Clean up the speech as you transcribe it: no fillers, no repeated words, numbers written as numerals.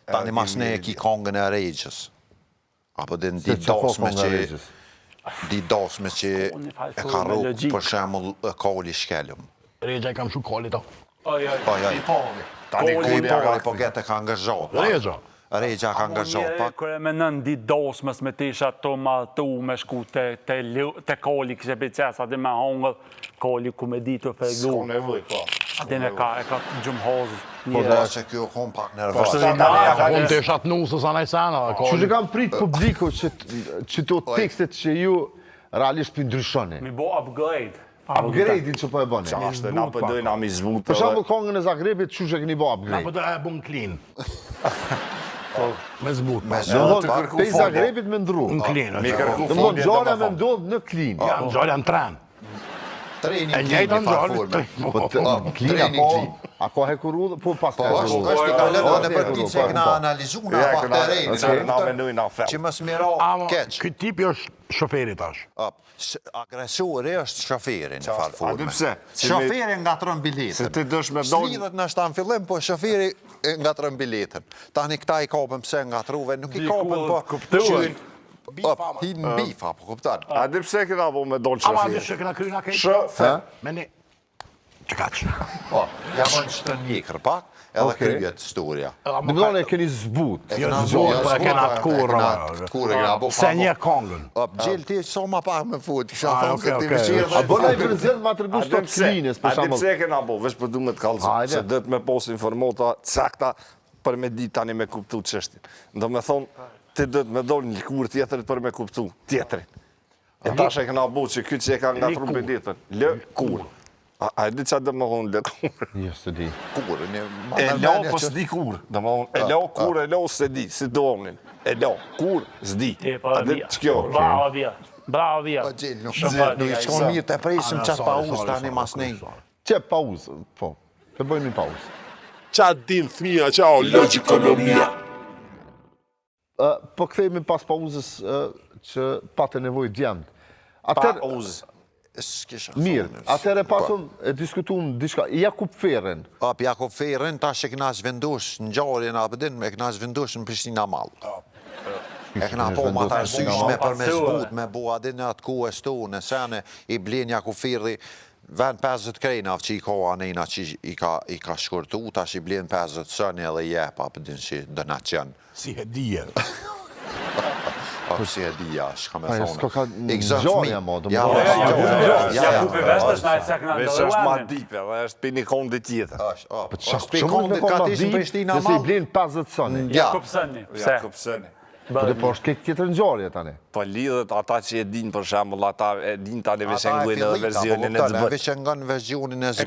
Tani mas ne e ki kongën e Regjës. Apo dhe në didosme që e ka rukë për shemull Koli Shkelëm. Regja i kam shu Koli to. Tani Koli po gete ka angazhot. Regja ka angazhot pak. Kërë me nën didosmes me tisha të maltu me shku të Koli kështë e bëjtësa dhe me hongëll Koli ku me di të fegu. S'ko nevoj, po. Dhe e ka gjumhozës. Po dhe që kjo kom pak nervos. Unë të ishat nusës anaj sana. Që që kam prit publiku që to tekstet që ju realisht për ndryshoni. Mi bo upgrade. Upgrade-in që po e bëni. Qashtë, na përdojnë, na mi zbutë. Për shambull kongën e Zagrebit, që që këni bo Na upgrade? po të e bun clean. Me zbut. Pe i Zagrebit me ndru. Në clean. Mi kërku Dhe më fondje gjarja me të ndodhë në clean. Ja, në gjallë janë tren. Treni E njëjtë në gjallë. Clean apo, a ka hekuru dhe, po pas ka hekuru. është i kalën në për ti që e këna analizu në pak të rejnë. Na menoj na fel. Që më smiro keq. Këtë tipi është shoferi tash. Agresori është shoferi në farforme. A di pse? Shoferi ngatron Se biletën. ti dësh me donë... Slidhet në shtanë fillim, po shoferi ngatron biletën. Tani këta i kapën pse ngatruve, nuk i kapën, po... kuptuar. Hinë bifa, po kuptan. A di pse këna po me donë Ama di shoferi? që këna kryna kejtë. Shofer. Me një... Që ka që? Po, jamon që të njekër pak, edhe kryet storja. Dhe më dhone e keni zbut. Jo zbut, po e kena të kurë. Se një kongën. Gjellë ti so ma pak me fut, kisha Ah, thonë se ti okay. më qirë A bëna i vërzell ma të rëgu A di sot cleanës, për A di shambull. pse këna po, veç për du me të kalëzë. Hajde. Se dët me pos informata cakta për me di tani me kuptu qështin. Do me thonë, ti dët me dollë një kur tjetërit për me kuptu tjetërin. E tash e këna bo që këtë që e ka nga trupe ditën. Lë kur. A e di që dhe më thonë lë kur. Jo, së di. kurë. E lo po s'di kur. Do me thonë, e lo kur, e lo s'di, si donin. E lo kur, s'di. A di që kjo. Bravo via. Bravo via. Po gjellë, nuk i shkon mirë të presim qatë pauzë tani mas nej. Që pauzë, po. Të bëjmë një pauzë. Qa din fëmija, qa o logikonomia. Po këthejmë pas pauzës që pate nevoj djemët. Pauzë. Mirë, atëre pasëm e diskutuam diçka. Jakub Ferën. Jakub Ferën, ta që këna zvendush në gjarën abedin, e këna zvendush në Prishtina Malë. E këna po ma të arsyshme për me zbut, me bua din atë ku e stu, në sene i blen Jakub Ferë, vend 50 krejnav që i ka anina që i ka shkurtu, ta që i blen 50 sëni edhe jep abedin që donacion. Si hedije. Po si e dija, shka me Aja, thonë. s'ka ka gjarja ma, do më Jakubi vesh është na e se këna Vesh është ma dipe, dhe është për një kondë tjetër. Shpi kondit ka tish në Prishtina Nëse i Malë. blenë 50 sëni. Jakub Sëni. Pse? Jakub Sëni. Po dhe po është këtë tjetër në gjarje tani. Po lidhet ata që e din për shembull, ata e din tani vesh ngujnë edhe versionin e zbët. Vesh nga në versionin e zbët.